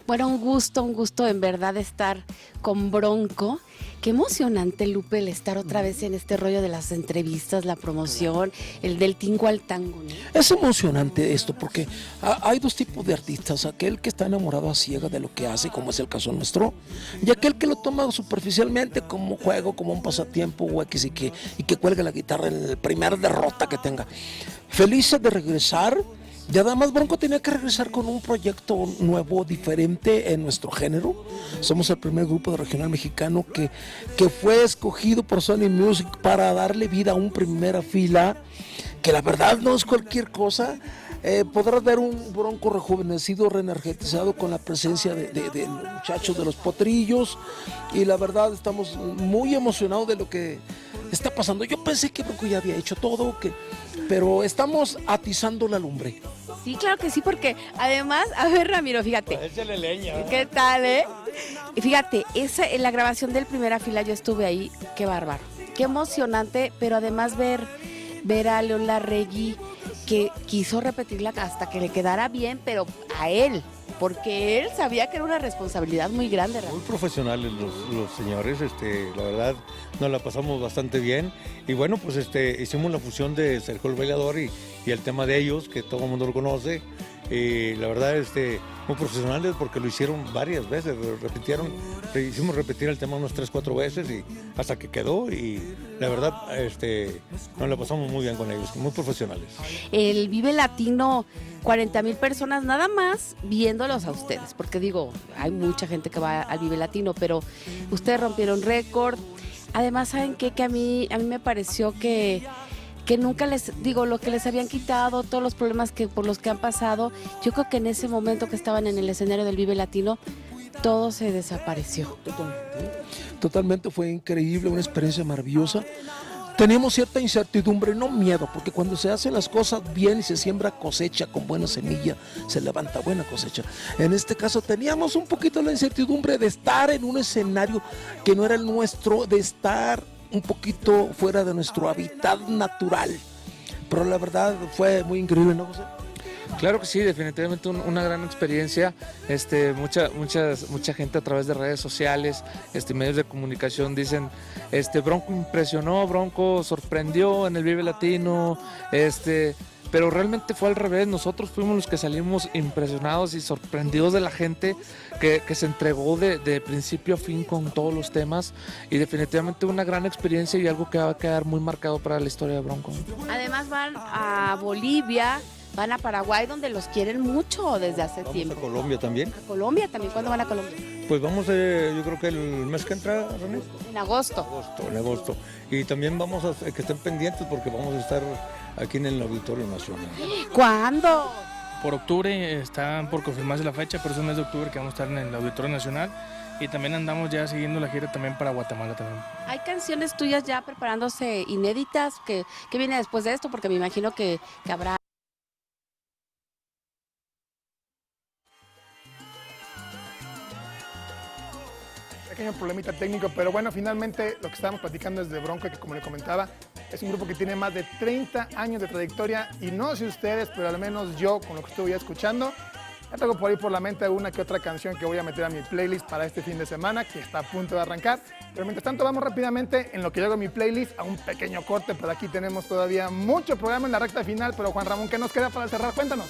Bueno, un gusto en verdad estar con Bronco. Qué emocionante, Lupe, el estar otra vez en este rollo de las entrevistas, la promoción, el del tingo al tango, ¿no? Es emocionante esto porque hay dos tipos de artistas, aquel que está enamorado a ciega de lo que hace, como es el caso nuestro, y aquel que lo toma superficialmente como juego, como un pasatiempo o X y que cuelga la guitarra en el primer derrota que tenga. Felices de regresar. Y además Bronco tenía que regresar con un proyecto nuevo, diferente en nuestro género. Somos el primer grupo de regional mexicano que fue escogido por Sony Music para darle vida a un primera fila, que la verdad no es cualquier cosa. Podrás ver un Bronco rejuvenecido, reenergetizado con la presencia de los muchachos de los Potrillos, y la verdad estamos muy emocionados de lo que está pasando. Yo pensé que Bronco ya había hecho todo, pero estamos atizando la lumbre. Sí, claro que sí, porque además, a ver, Ramiro, fíjate. Échale leña. ¿Qué tal, Y fíjate, en la grabación del Primera Fila yo estuve ahí, qué bárbaro, qué emocionante, pero además ver a León Larregui, que quiso repetirla hasta que le quedara bien, pero a él, porque él sabía que era una responsabilidad muy grande. Muy profesionales los señores, la verdad nos la pasamos bastante bien y bueno, pues hicimos la fusión de Sergio el Bailador y el tema de ellos, que todo el mundo lo conoce, y la verdad muy profesionales porque lo hicieron varias veces, hicimos repetir el tema unas 3-4 veces y hasta que quedó, y la verdad nos la pasamos muy bien con ellos, muy profesionales. El Vive Latino, 40,000 personas nada más viéndolos a ustedes, porque digo, hay mucha gente que va al Vive Latino, pero ustedes rompieron récord. Además, ¿saben qué? Que a mí me pareció que nunca lo que les habían quitado, todos los problemas por los que han pasado, yo creo que en ese momento que estaban en el escenario del Vive Latino, todo se desapareció. Totalmente fue increíble, una experiencia maravillosa. Teníamos cierta incertidumbre, no miedo, porque cuando se hacen las cosas bien y se siembra cosecha con buena semilla, se levanta buena cosecha. En este caso teníamos un poquito la incertidumbre de estar en un escenario que no era el nuestro, de estar un poquito fuera de nuestro hábitat natural. Pero la verdad fue muy increíble, ¿no, José? Claro que sí, definitivamente una gran experiencia. Mucha gente a través de redes sociales, medios de comunicación dicen, Bronco impresionó, Bronco sorprendió en el Vive Latino, pero realmente fue al revés. Nosotros fuimos los que salimos impresionados y sorprendidos de la gente que se entregó de principio a fin con todos los temas, y definitivamente una gran experiencia y algo que va a quedar muy marcado para la historia de Bronco. Además van a Bolivia, van a Paraguay, donde los quieren mucho desde hace tiempo. Vamos a Colombia también. A Colombia también, ¿cuándo van a Colombia? Pues vamos, yo creo que el mes que entra, René. En agosto. En agosto. Y también vamos a que estén pendientes porque vamos a estar aquí en el Auditorio Nacional. ¿Cuándo? Por octubre están por confirmarse la fecha, por ese mes de octubre que vamos a estar en el Auditorio Nacional, y también andamos ya siguiendo la gira también para Guatemala también. ¿Hay canciones tuyas ya preparándose inéditas? ¿Qué viene después de esto? Porque me imagino que habrá... Pequeño problemita técnico, pero bueno, finalmente lo que estábamos platicando es de Bronco, que como le comentaba, es un grupo que tiene más de 30 años de trayectoria, y no sé ustedes, pero al menos yo, con lo que estuve ya escuchando, ya tengo por ahí por la mente una que otra canción que voy a meter a mi playlist para este fin de semana, que está a punto de arrancar. Pero mientras tanto, vamos rápidamente en lo que yo hago mi playlist a un pequeño corte, pero aquí tenemos todavía mucho programa en la recta final. Pero Juan Ramón, ¿qué nos queda para cerrar? Cuéntanos.